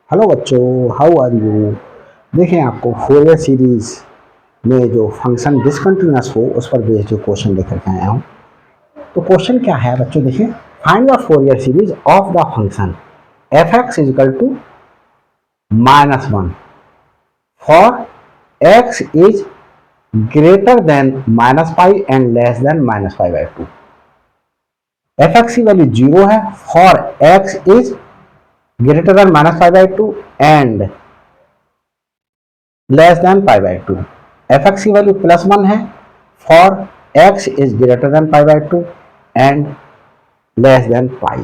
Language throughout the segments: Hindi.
हेलो बच्चों, हाउ आर यू। देखें, आपको फोरियर सीरीज में जो फंक्शन डिसकंटिन्यूअस हो उस पर बेस्ड जो क्वेश्चन लेकर के आया हूँ। तो क्वेश्चन क्या है बच्चों, देखें, find the Fourier series of the function f x is equal to -1 for x is greater than -pi and less than -pi. F x की वैल्यू 0 है for x is greater than -pi and less than pi. F x की वैल्यू +1 है for x is greater than pi and less than pi.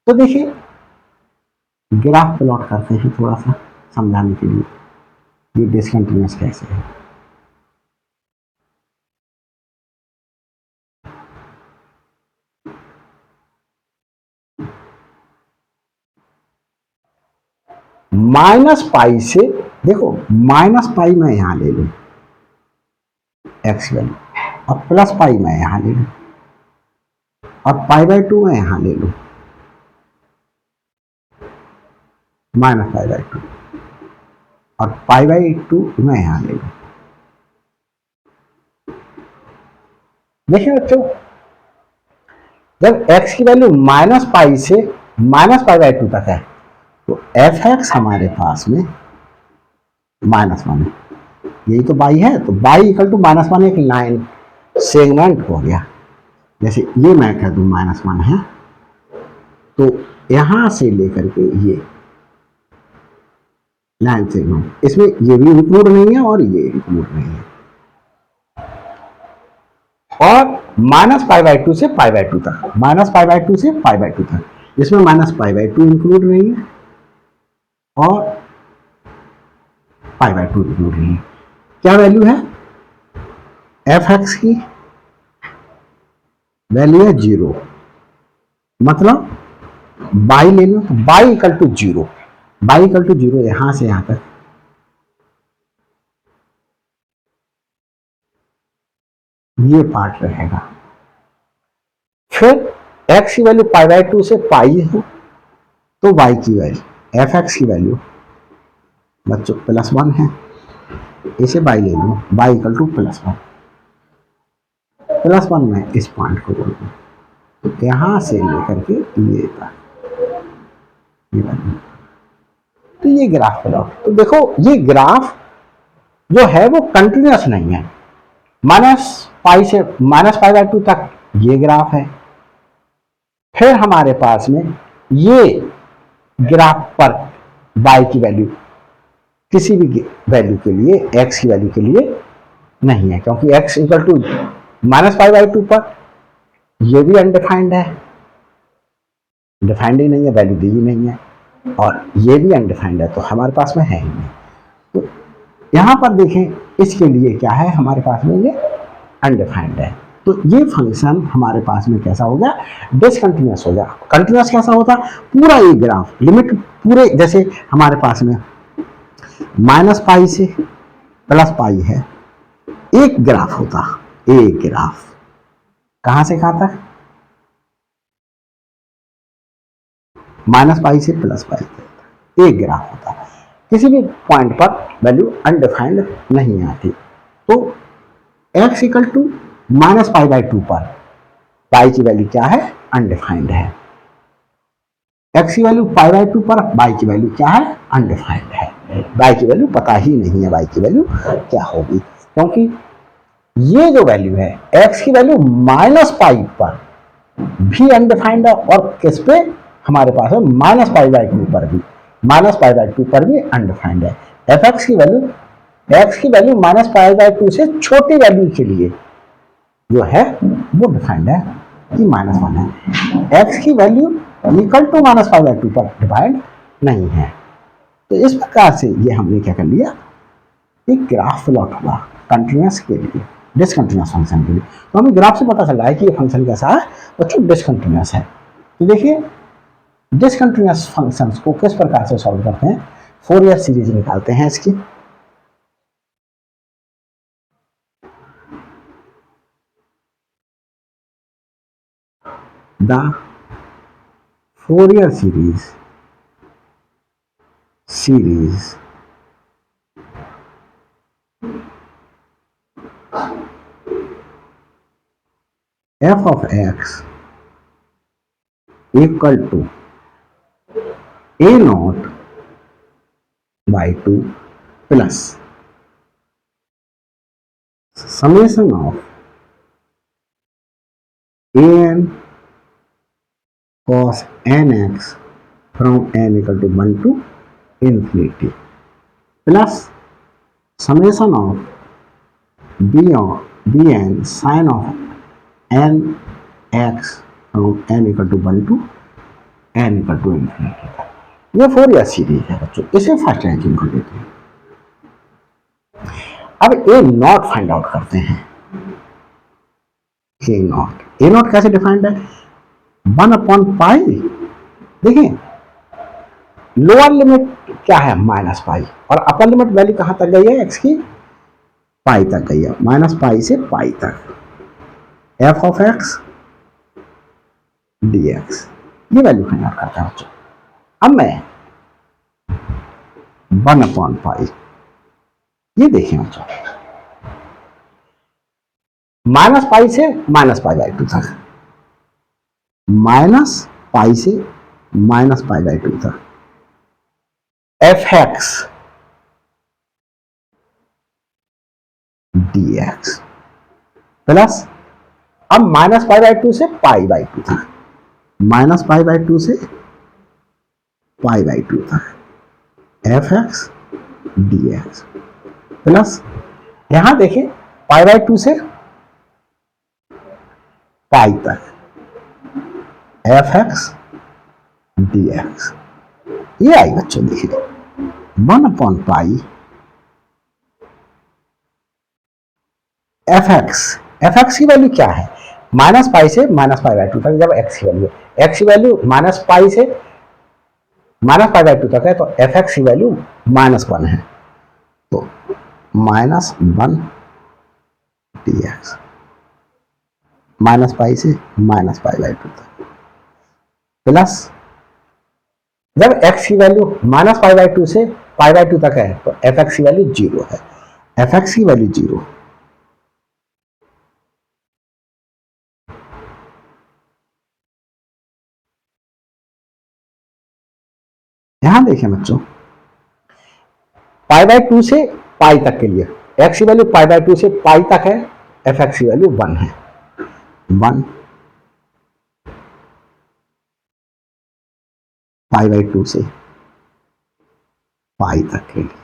तो देखिए, ग्राफ प्लॉट करते हैं थोड़ा सा समझाने के लिए ये डिसकंटिन्यूअस कैसे है। -पाई से देखो, -पाई मैं यहां ले लू एक्स वैल्यू, और +पाई मैं यहां ले लू, और पाई/2 मैं यहां ले लू -पाई/2, और पाई/2 मैं यहां ले लू। देखिए बच्चों, जब x की वैल्यू -पाई से -पाई/2 तक है तो एफ एक्स हमारे पास में -1 है। यही तो बाई है, तो बाई इक्वल टू -1 एक लाइन सेगमेंट हो गया। जैसे ये मैं कह दूं -1 है, तो यहां से लेकर के ये लाइन सेगमेंट, इसमें ये भी इंक्लूड नहीं है और ये इंक्लूड नहीं है, और -पाई/2 से पाई/2 तक, -पाई/2 से पाई/2 तक, इसमें -पाई/2 इंक्लूड नहीं है और पाई/2 इंक्लूड नहीं है। क्या वैल्यू है एफ एक्स की? वैल्यू है 0। मतलब बाई ले लो, तो by equal to 0, by equal to 0 यहां से यहां तक, ये पार्ट रहेगा। फिर एक्स की वैल्यू पाई/2 से पाई हो तो वाई की वैल्यू, एफ एक्स की वैल्यू बच्चों +1 है, इसे बाई ले लो, बाई इक्वल टू +1 में इस पॉइंट को बोल दूं, तो यहां से लेकर के ये तक, ये वैल्यू। तो ये ग्राफ प्लॉट, तो देखो ये ग्राफ जो है वो कंटिन्यूअस नहीं है। -पाई से -पाई/2 तक ये ग्राफ है, फिर हमारे पास में ये ग्राफ पर y की वैल्यू किसी भी वैल्यू के लिए, x की वैल्यू के लिए नहीं है, क्योंकि x इक्वल टू -पाई/2 पर ये भी अनडिफाइंड है, डिफाइंड ही नहीं है, वैल्यू दी ही नहीं है, और ये भी अनडिफाइंड है, तो हमारे पास में है ही नहीं। तो यहां पर देखें, इसके लिए क्या है हमारे पास में, ये अनडिफाइंड है। तो ये फंक्शन हमारे पास में कैसा हो गया, डिसकंटिन्यूअस हो गया। कंटिन्यूअस कैसा होता, पूरा ये ग्राफ लिमिट पूरे, जैसे हमारे पास में -पाई से +पाई है, एक ग्राफ होता, एक ग्राफ कहां से कहां तक, -पाई से +पाई तक एक ग्राफ होता। किसी भी पॉइंट पर वैल्यू अनडिफाइंड नहीं आती। तो x इक्वल टू -पाई/2 पर पाई की वैल्यू क्या है, अनडिफाइंड है। x की वैल्यू पाई/2 पर y की वैल्यू क्या है, अनडिफाइंड है। y की वैल्यू पता ही नहीं है, y की वैल्यू क्या होगी, क्योंकि ये जो वैल्यू है x की वैल्यू -पाई पर भी अनडिफाइंड है, और किस पे हमारे पास है -पाई/2 पर भी, -पाई/2 पर भी अनडिफाइंड है। एफ एक्स की वैल्यू, x की वैल्यू -पाई/2 से छोटी वैल्यू के लिए जो है वो डिफाइंड है कि -1 है। x की वैल्यू इक्वल टू -पाई/2 पर डिफाइंड नहीं है। तो इस प्रकार से ये हमने क्या कर लिया, एक ग्राफ प्लॉट हुआ कंटिन्यूअस के लिए, डिसकंटिन्यूअस फंक्शन के लिए। तो हमें ग्राफ से पता चल रहा है कि ये फंक्शन कैसा है बच्चों, डिसकंटिन्यूअस है। तो देखिए, डिसकंटिन्यूअस फंक्शंस को किस प्रकार से सॉल्व करते हैं, फोरियर सीरीज निकालते हैं इसकी। The Fourier series series f of x equal to a naught by 2 plus summation of an cos nx from n equal to 1 to infinity plus summation of bn sin of n x from n equal to 1 to n equal to infinity। ये फोरियर सीरीज है बच्चों, इसे फर्स्ट रैंकिंग को देते हैं। अब ए नॉट फाइंड आउट करते हैं। ए नॉट कैसे डिफाइंड है? 1/पाई। देखिए लोअर लिमिट क्या है? -पाई, और अपर लिमिट वैल्यू कहां तक गई है एक्स की? पाई तक गई है, -पाई से पाई तक। F of x D x, ये वैल्यू फाइंड आउट करता है बच्चों। अब मैं 1/पाई, ये देखिए बच्चों, -पाई से -पाई/2 तक, -पाई से -पाई/2 तक F x D X plus, अब -पाई/2 से पाई/2 तक, -पाई/2 से पाई/2 तक F x D X plus, यहां देखें पाई/2 से पाई तक एफ एक्स डी एक्स। ये आई बच्चों, देखिए 1/पाई एफ एक्स की वैल्यू क्या है? -पाई से -पाई/2 तक जब एक्स की वैल्यू -पाई से -पाई/2 तक है, तो एफ एक्स की वैल्यू -1 है, तो -1 डी एक्स, -पाई से -पाई/2 तक प्लस, जब x की वैल्यू -पाई/2 से पाई/2 तक है, तो एफ एक्स की वैल्यू 0 है, एफ एक्स की वैल्यू 0। यहां देखिए बच्चों, पाई/2 से पाई तक के लिए x की वैल्यू पाई/2 से पाई तक है, एफ एक्स की वैल्यू 1 है, 1 पाई/2 से पाई तक के लिए।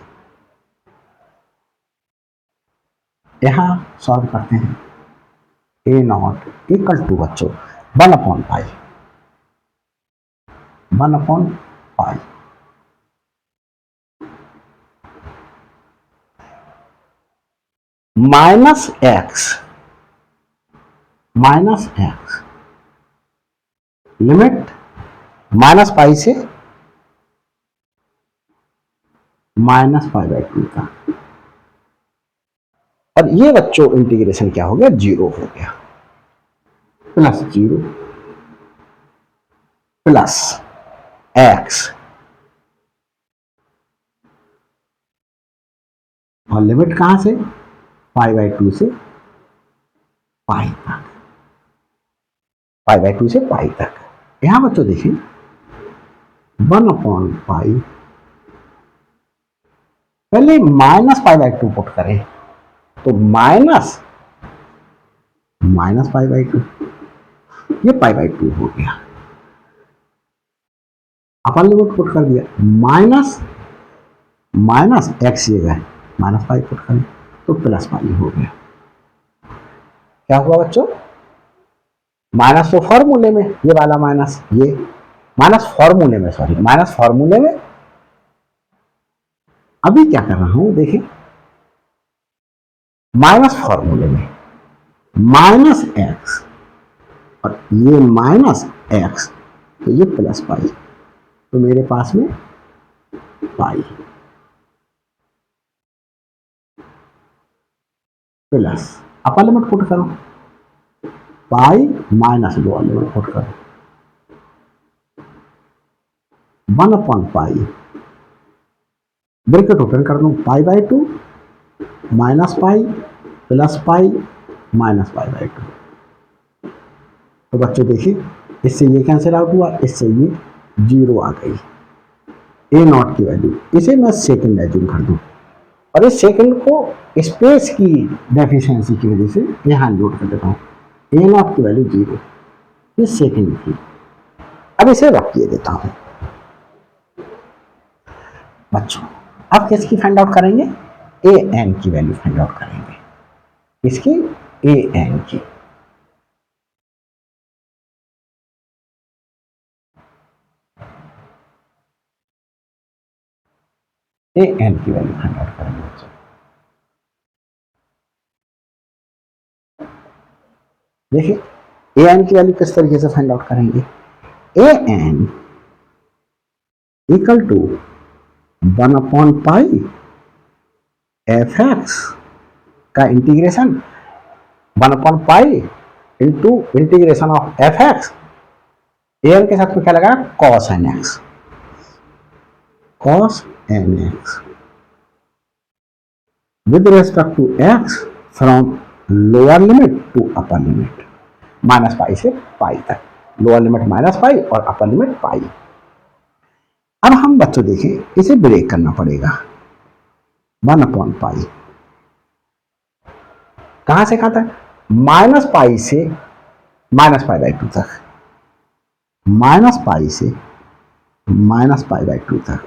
यहां सॉल्व करते हैं, ए नॉट इक्वल टू बच्चों 1/पाई, 1/पाई -x लिमिट -पाई से -पाई/2 का, और ये बच्चों इंटीग्रेशन क्या हो गया? 0 हो गया, प्लस 0 प्लस x, और लिमिट कहां से? पाई/2 से पाई तक, पाई/2 से पाई तक। यहां बच्चों देखिए 1/पाई, पहले -पाई/2 पुट करें, तो -पाई/2, ये पाई/2 हो गया, अपर लिमिट पुट कर दिया, माइनस एक्स जगह -पाई पुट करें, तो +पाई हो गया। क्या हुआ बच्चों? माइनस तो फॉर्मूले में, ये वाला माइनस, ये माइनस फॉर्मूले में, सॉरी माइनस फॉर्मूले में। अभी क्या कर रहा हूं देखिए, माइनस फॉर्मूले में -x, और ये -x, तो ये +पाई, तो मेरे पास में pi plus, upper limit put करो, pi minus lower limit put करो, 1/पाई ब्रैकेट ओपन कर दूं, pi by two minus pi plus pi minus pi by two. तो बच्चों देखिए इससे ये कैंसिल आउट हुआ, इससे ये जीरो आ गई ए नॉट की वैल्यू। इसे मैं सेकंड एज्यूम कर दूं और इस सेकंड को स्पेस की डेफिशिएंसी की वजह से यहाँ लोड कर देता हूँ। ए नॉट की वैल्यू जीरो, ये सेकंड की। अब इसे रख किए देता हूँ बच्चों। अब किसकी फाइंड आउट करेंगे, ए एन की वैल्यू फाइंड आउट करेंगे, इसकी ए एन की। ए एन की वैल्यू फाइंड आउट करेंगे बच्चों। देखिए ए एन की वैल्यू किस तरीके से फाइंड आउट करेंगे, a N equal to pi F x का integration pi into integration of f x. A n के साथ में क्या लगा, cos N x, cos N x with respect to x from lower limit to upper limit, minus pi से पाई तक, लोअर लिमिट माइनस पाई और अपर लिमिट पाई। अब हम बच्चों देखें इसे ब्रेक करना पड़ेगा, 1/पाई कहां से कहां तक, माइनस पाई से माइनस पाई बाई टू तक, माइनस पाई से माइनस पाई बाई टू तक।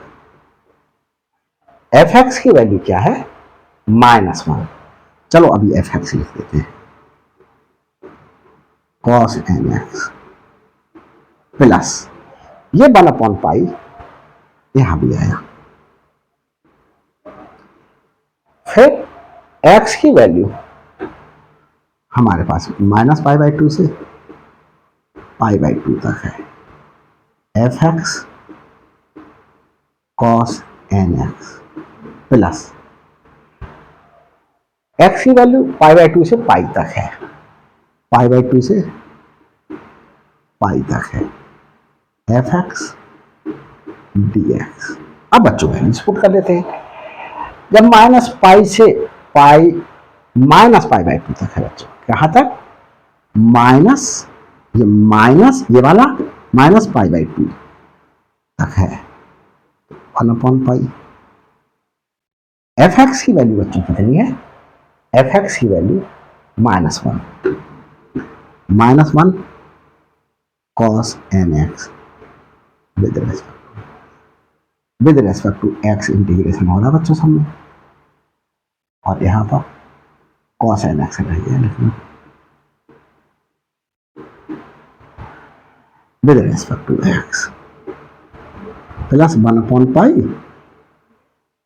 एफ एक्स की वैल्यू क्या है, -1। चलो अभी एफ एक्स लिख देते हैं, कॉस एन एक्स प्लस ये 1/पाई यहां भी आया। फिर x की वैल्यू हमारे पास माइनस पाई बाई टू से पाई बाई टू तक है, F X cos N X plus x की वैल्यू पाई बाई टू से पाई तक है, पाई बाई टू से पाई तक है, एफ एक्स डी एक्स। अब बच्चों वैल्यूज पुट कर लेते हैं। जब माइनस पाई से पाई माइनस पाई बाई टू तक है बच्चों, कहां तक, माइनस ये वाला माइनस पाई बाई टू तक है, 1/पाई। एफ एक्स की वैल्यू बच्चों कितनी है, एफ एक्स की value -1 cos N x with respect to X integration हो रहा है बच्चों सामने, और यहां पर कॉस एन एक्स रह गया लिखना with respect to x plus pi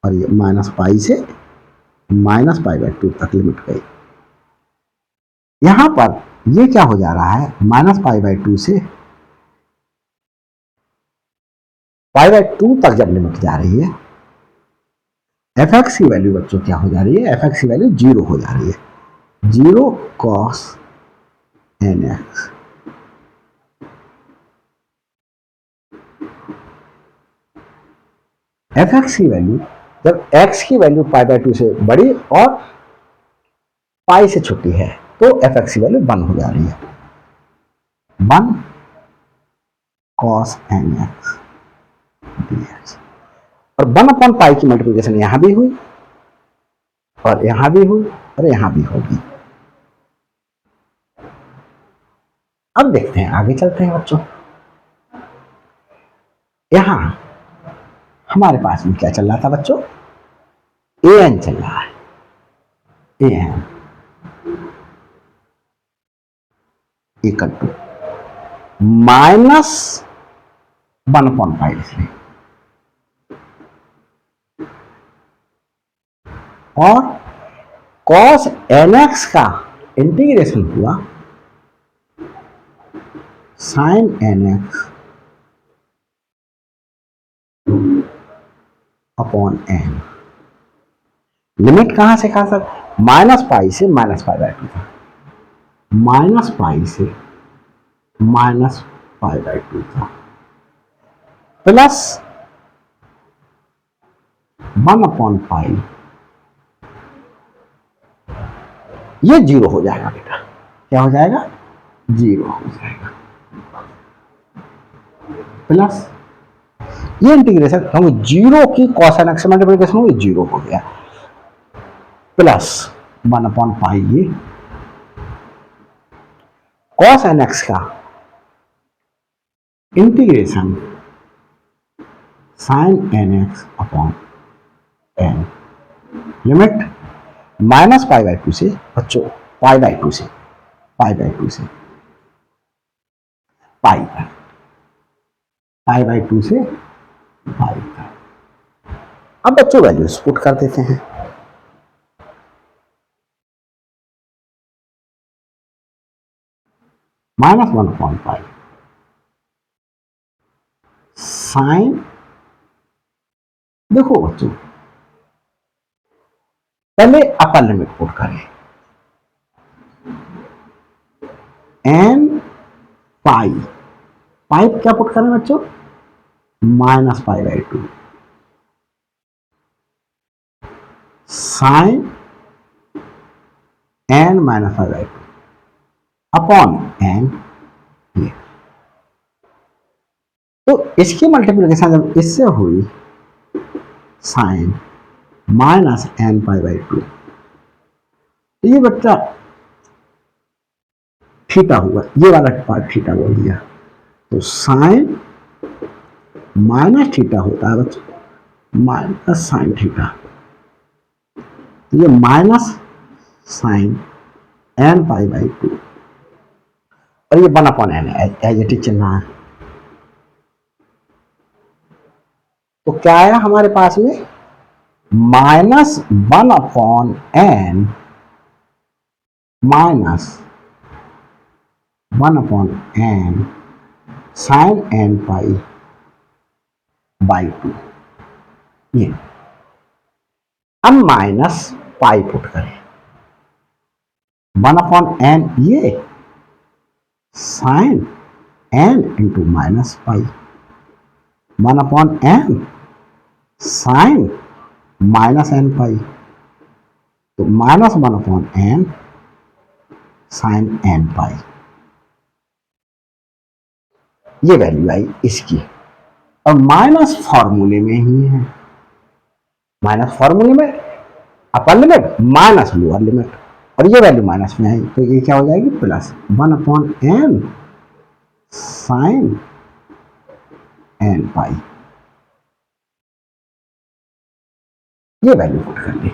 और ये माइनस पाई से माइनस पाई बाई टू तक लिमिट गई। यहां पर ये क्या हो जा रहा है, माइनस पाई बाई टू से पाई बाई टू तक जब लिमिट जा रही है, एफ एक्स की वैल्यू बच्चों क्या हो जा रही है, एफ एक्स की वैल्यू जीरो हो जा रही है, 0 cos N X. F x की वैल्यू जब x की वैल्यू पाई बाई टू से बड़ी और पाई से छोटी है तो एफ एक्स की वैल्यू 1 हो जा रही है, 1 cos N X D X. और 1/पाई की मल्टीप्लिकेशन यहां भी हुई और यहां भी हुई और यहां भी होगी। अब देखते हैं, आगे चलते हैं बच्चों। यहां हमारे पास में क्या चल रहा था बच्चों, ए एन चल रहा है, ए एन इक्वल टू -1/पाई लिख लें, और कॉस एन एक्स का इंटीग्रेशन हुआ sine N x upon N. Limit कहां से कहां तक, माइनस पाई से माइनस पाई बाई टू तक, माइनस पाई से माइनस पाई बाई टू तक, प्लस 1/पाई, ये जीरो हो जाएगा बेटा। क्या हो जाएगा? जीरो हो जाएगा। प्लस ये इंटीग्रेशन हम जीरो की कॉस एक्स मल्टीप्लिकेशन हुई, जीरो हो गया। प्लस 1/पाई ये कॉस एन एक्स का integration sine N x upon N, limit -π/2 से बच्चों π/2 से, π/2 से पाई तक, π/2 से पाई तक। अब बच्चों वैल्यूज पुट कर देते हैं। -1/पाई साइन, देखो बच्चों पहले अपर लिमिट पुट करें, एन पाई, पाई क्या पुट करें बच्चों? -π/2 साइन n -π/2 अपॉन n। तो इसकी मल्टीप्लिकेशन जब इससे हुई साइन -nπ/2, तो ये बच्चा थीटा हुआ, ये वाला पार्ट थीटा बोल दिया। तो साइन माइनस थीटा होता है बच्चों, माइनस साइन थीटा, तो ये माइनस साइन nπ/2 और ये 1/n एज इट इज चलना है। तो क्या आया हमारे पास में? -1/n minus 1/n sign nπ/2। ये अब माइनस पाई पुट करें, 1/n ये sine n into minus pi, 1/n sine -nπ, तो -1/n साइन nπ, ये वैल्यू आई इसकी। और माइनस फॉर्मूले में ही है, माइनस फॉर्मूले में upper limit minus lower limit, और ये वैल्यू माइनस में आई, तो ये क्या हो जाएगी? प्लस 1/n साइन nπ, ये वैल्यू पुट कर ली।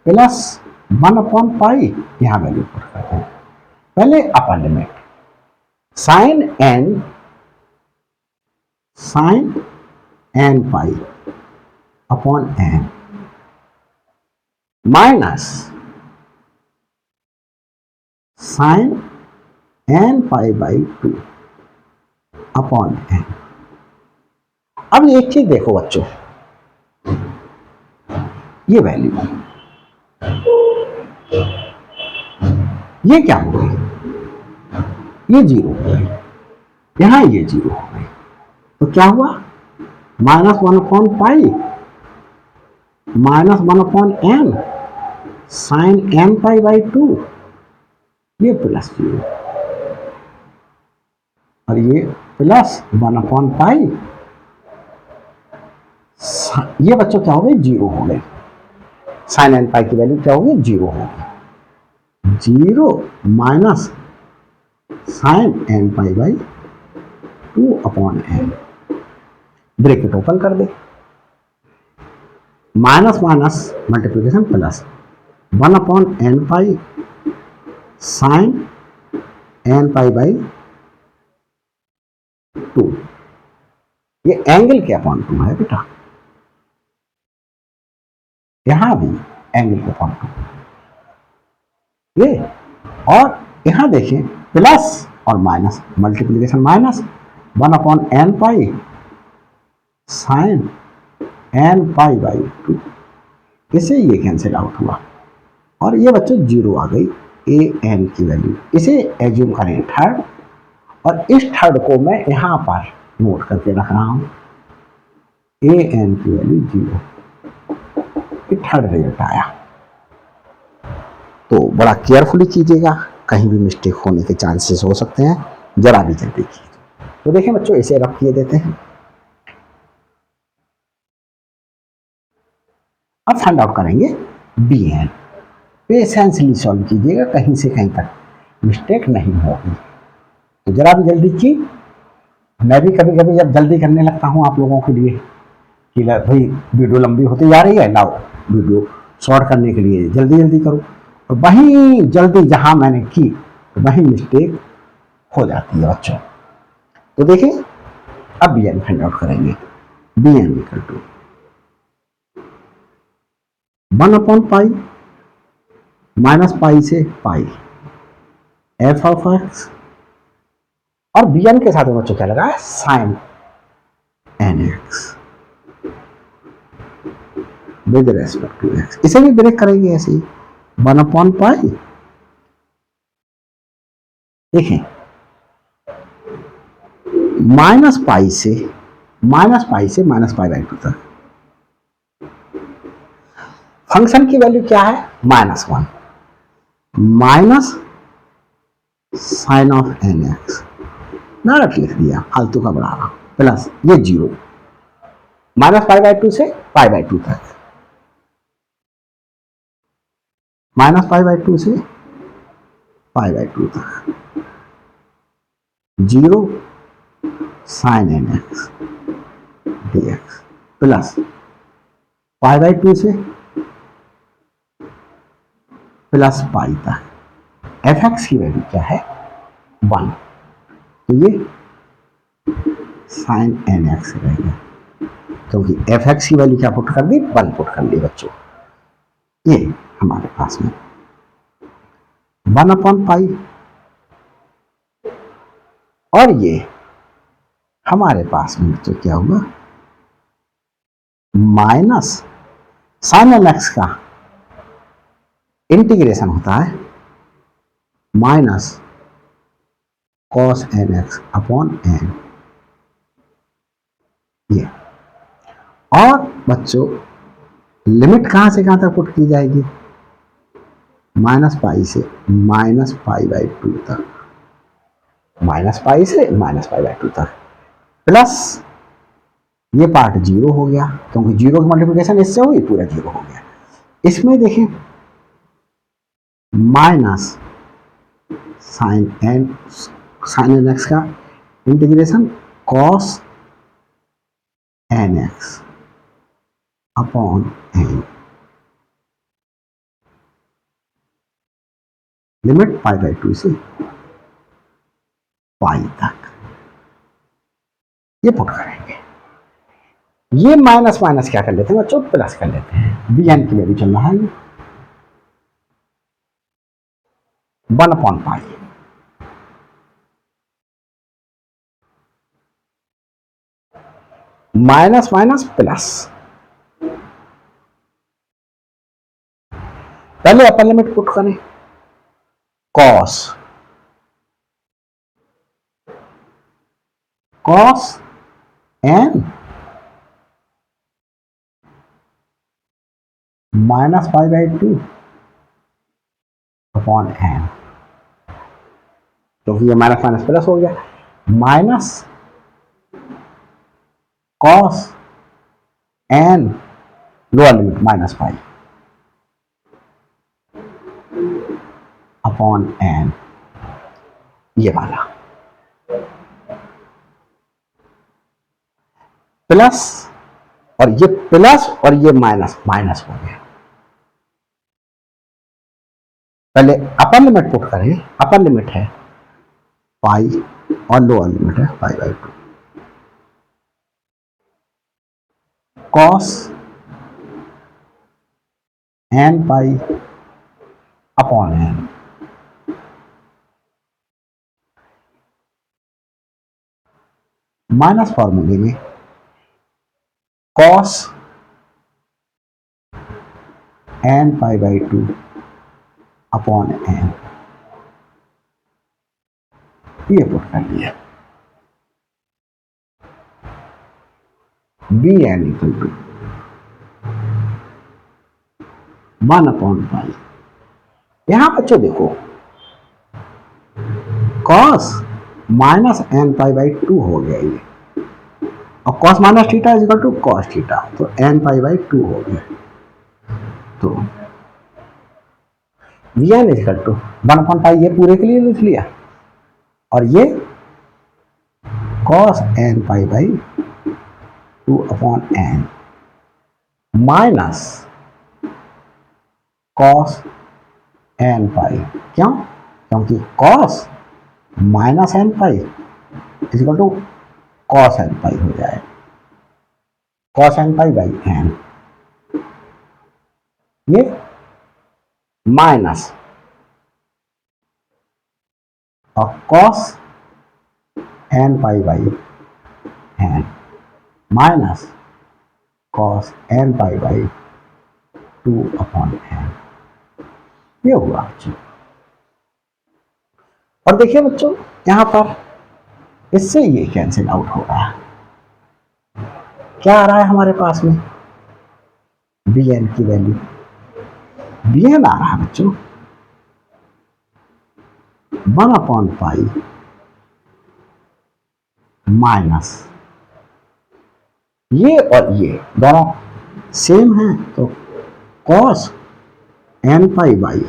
प्लस 1/पाई, यहां वैल्यू पुट करते हैं। पहले upper limit sine nπ upon n minus sine nπ/2 upon n। अब एक चीज देखो बच्चों, ये वैल्यू, ये क्या हो गई? ये जीरो हो गई, यहां ये जीरो हो गई, तो क्या हुआ? -1/पाई -1/n साइन nπ/2, ये प्लस जीरो, और ये प्लस 1/पाई, ये बच्चों क्या हो गई? जीरो हो गई। साइन nπ की वैल्यू क्या होगी? जीरो होगी। Zero minus sine nπ/2 upon n, bracket open कर दे, minus minus multiplication plus 1/nπ sine nπ/2, ये एंगल के अपॉन 2 है बेटा, यहां भी एंगल के अपॉन 2 ये, और यहां देखिए प्लस और minus multiplication, minus 1/nπ sine nπ/2, इसे ये कैंसिल आउट हुआ, और ये बच्चों जीरो आ गई ए एन की वैल्यू। इसे एज्यूम करें थर्ड, और इस थर्ड को मैं यहां पर नोट करके रख रहा हूं, ए एन की वैल्यू 0, ये थर्ड रिजल्ट आया। तो बड़ा केयरफुली कीजिएगा, कहीं भी मिस्टेक होने के चांसेस हो सकते हैं, जरा भी जल्दी कीजिए। तो देखें बच्चों, इसे रख किए देते हैं। अब फाइंड आउट करेंगे बी एन। पेशेंसली सॉल्व कीजिएगा, कहीं से कहीं तक मिस्टेक नहीं होगी। तो जरा भी जल्दी की, मैं भी कभी कभी जब जल्दी करने लगता हूँ आप लोगों के लिए कि भाई वीडियो लंबी होती जा रही है, लाओ वीडियो शॉर्ट करने के लिए जल्दी जल्दी करो, और वहीं जल्दी जहां मैंने की तो वहीं मिस्टेक हो जाती है बच्चों। तो देखिए, अब बी एन फाइंड आउट करेंगे। B n equal to pi minus pi से पाई एफ ऑफ एक्स, और बी एन के साथ बच्चों क्या लगा है, sine N x with respect to x. इसे भी ब्रेक करेंगे ऐसे ही, 1/पाई। देखें, माइनस पाई से माइनस पाई बाई 2 तक फंक्शन की वैल्यू क्या है, -1 minus sine of N X, direct लिख दिया, फालतू का बढ़ा रहा, प्लस ये 0, -पाई बाई 2 से पाई बाई 2 तक, -पाई बाई 2 से पाई बाई 2 तक, 0 sine N X D X, plus pi by 2 से प्लस पाई तक। एफ एक्स की वैल्यू क्या है, 1, तो ये साइन एन एक्स रहेगा, क्योंकि एफ एक्स की वैल्यू क्या पुट कर दी, 1 पुट कर दी बच्चों। ये हमारे पास में 1/पाई, और ये हमारे पास में बच्चों क्या हुआ, माइनस साइन एन एक्स का इंटीग्रेशन होता है minus cos N x upon N, ये। और बच्चों लिमिट कहां से कहां तक पुट की जाएगी, -पाई से -पाई/2 तक, -पाई से -पाई/2 तक, प्लस ये पार्ट 0 हो गया, क्योंकि 0 की मल्टीप्लिकेशन इससे हुई, पूरा 0 हो गया। इसमें देखें माइनस साइन एन एक्स का integration cos N x upon N, limit pi से पाई तक, ये पुट करेंगे। ये माइनस माइनस क्या कर लेते हैं बच्चों, प्लस कर लेते हैं। बी एन की वैल्यू चल रहा है 1/पाई, माइनस माइनस प्लस, पहले अपर लिमिट पुट करें, कॉस एन -पाई/2 अपॉन एन, क्योंकि ये माइनस माइनस प्लस हो गया, minus cos N lower limit -पाई अपॉन एन, ये वाला, प्लस, और ये प्लस और ये माइनस माइनस हो गया। पहले अपर लिमिट पुट करें, अपर लिमिट है पाई और लोअर लिमिट है पाई/2, cos n pi upon n, minus फॉर्मूले में कॉस एन पाई/2 अपॉन एन, ये पुट कर लिया, बी एन इक्वल टू 1/पाई। यहां बच्चों देखो cos minus n pi by 2 हो गया ये, और cos minus theta is equal to cos theta, तो एन पाई बाई 2 हो गया। तो v n is equal to 1/पाई, ये पूरे के लिए लिख लिया, और ये cos n pi by 2/n minus cos n pi. क्यों? क्योंकि cos minus n pi is equal to cos n pi हो जाए, cos n pi by n, ये माइनस और cos n pi by n minus cos n pi by 2/n, ये हुआ बच्चों। और देखिए बच्चों यहां पर इससे ये कैंसिल आउट हो रहा है, क्या आ रहा है हमारे पास में, बी एन की वैल्यू, बी एन आ रहा है बच्चों 1/पाई माइनस, ये और ये दोनों सेम है, तो cos n pi by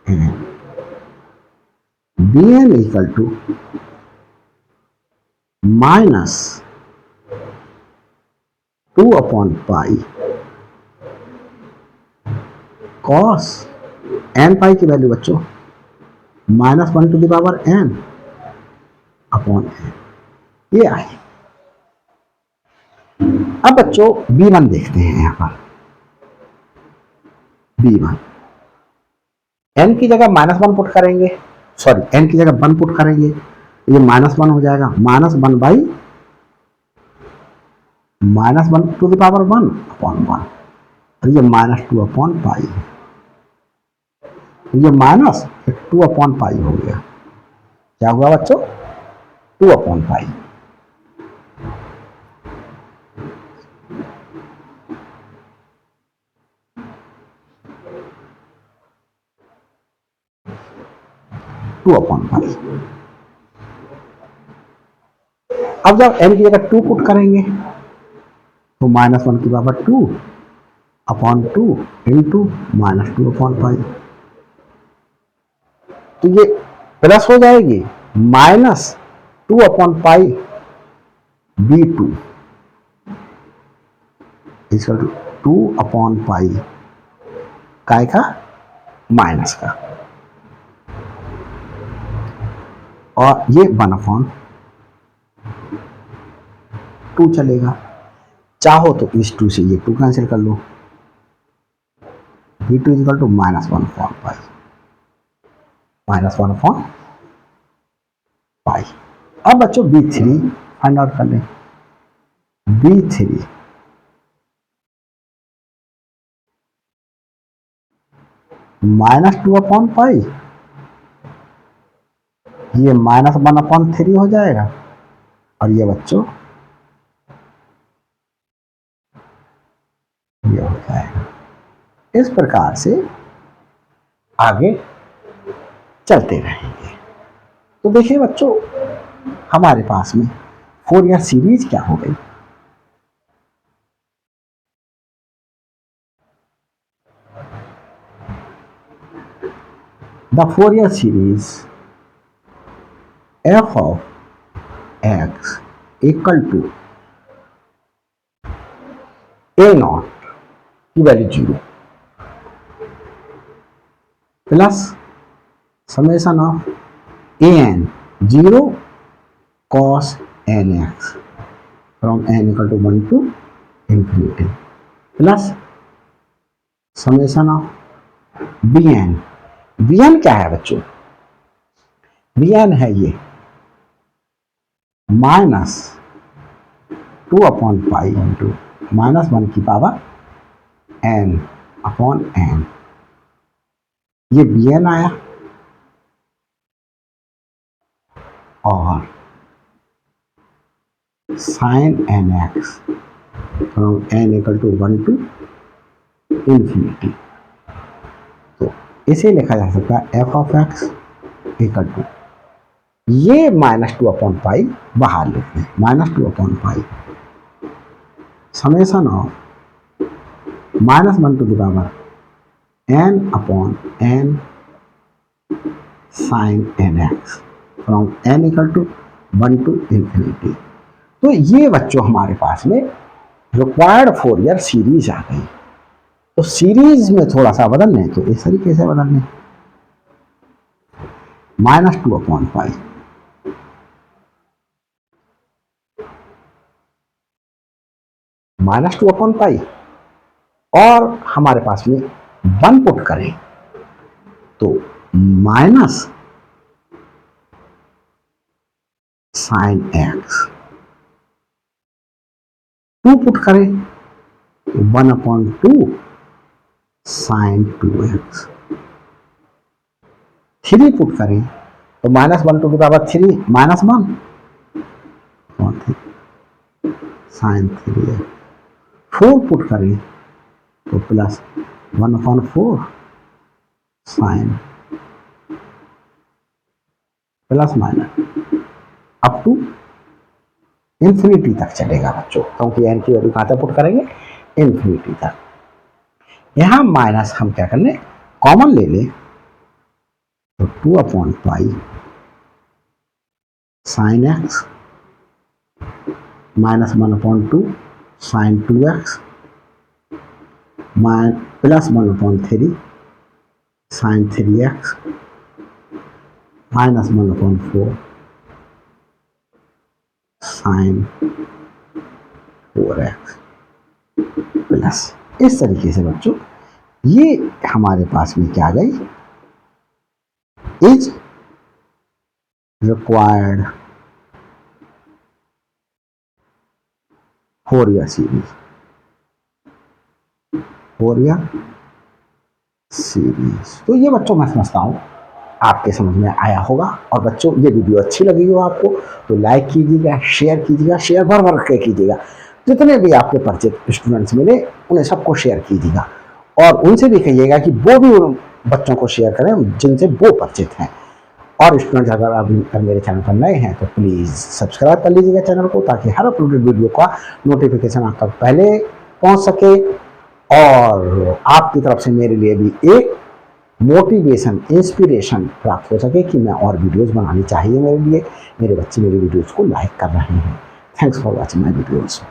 n, b n equal to minus 2/पाई कॉस एन पाई की वैल्यू बच्चों -1/n अपॉन एन, ये आई। अब बच्चों b1 देखते हैं, यहां पर b1 n की जगह -1 पुट करेंगे, सॉरी n की जगह 1 पुट करेंगे, ये -1 हो जाएगा, -1 बाई -1/1 अपॉन 1, और ये -2/पाई, ये माइनस 2/पाई हो गया, क्या हुआ बच्चों 2/पाई। अब जब n की जगह 2 पुट करेंगे तो -1 की पावर 2/2 इंटू -2/पाई, तो ये प्लस हो जाएगी -2/पाई b2 इक्वल टू 2/पाई काय का माइनस का, और ये 1/2 चलेगा, चाहो तो इस 2 से ये 2 कैंसिल कर लो, b2 इक्वल टू -1/पाई, -1/पाई। अब बच्चों b3 फाइंड आउट कर लें, b3 -2/पाई, ये -1/3 हो जाएगा, और ये बच्चों ये हो जाएगा। इस प्रकार से आगे चलते रहेंगे। तो देखिए बच्चों हमारे पास में फोरियर सीरीज क्या हो गई, the Fourier series f of x equal to a0 की value 0 plus summation of an 0 cos nx from n equal to 1 to infinity plus summation of bn क्या है बच्चों, bn है ये -2/पाई इंटू -1 की पावर n/n, ये bn आया, sine N x from n equal to 1 to infinity. तो इसे लिखा जा सकता है f of x equal to, ये -2/पाई बाहर लिखते हैं, -2/पाई summation of -1 to the power n/n sine N x from n equal to 1 to infinity. तो ये बच्चों हमारे पास में रिक्वायर्ड फोरियर सीरीज आ गई। तो सीरीज में थोड़ा सा बदलने, तो इस तरीके से बदलने, -2/पाई -2/पाई और हमारे पास में 1 पुट करें तो माइनस साइन एक्स, 2 पुट करें तो 1/2 साइन 2x, 3 पुट करें तो -1 to the power 3 -1 sine 3x, 4 put करें तो plus 1/4 sine, plus minus up to infinity तक चलेगा बच्चों, क्योंकि एन की वैल्यू कहाँ तक पुट करेंगे, इन्फिनिटी तक। यहां माइनस हम क्या कर लें, कॉमन ले लें, तो 2/पाई sine x -1/2 sine 2x plus 1/3 sine 3x -1/4 sine 4x plus, इस तरीके से बच्चों ये हमारे पास में क्या आ गई, is required Fourier series, Fourier series. तो ये बच्चों मैं समझता हूँ आपके समझ में आया होगा। और बच्चों ये वीडियो अच्छी लगी हो आपको तो लाइक कीजिएगा, शेयर कीजिएगा, शेयर भर भर के कीजिएगा, जितने भी आपके परिचित स्टूडेंट्स मिले उन्हें सबको शेयर कीजिएगा, और उनसे भी कहिएगा कि वो भी उन बच्चों को शेयर करें जिनसे वो परिचित हैं। और स्टूडेंट्स अगर आप मेरे चैनल पर नए हैं तो प्लीज़ सब्सक्राइब कर लीजिएगा चैनल को, ताकि हर अपलोडेड वीडियो का नोटिफिकेशन आप तक पहले पहुंच सके, और आपकी तरफ से मेरे लिए भी एक मोटिवेशन, इंस्पिरेशन प्राप्त हो सके कि मैं और वीडियोस बनानी चाहिए मेरे लिए। मेरे बच्चे मेरे वीडियोस को लाइक कर रहे हैं। Thanks for watching my videos.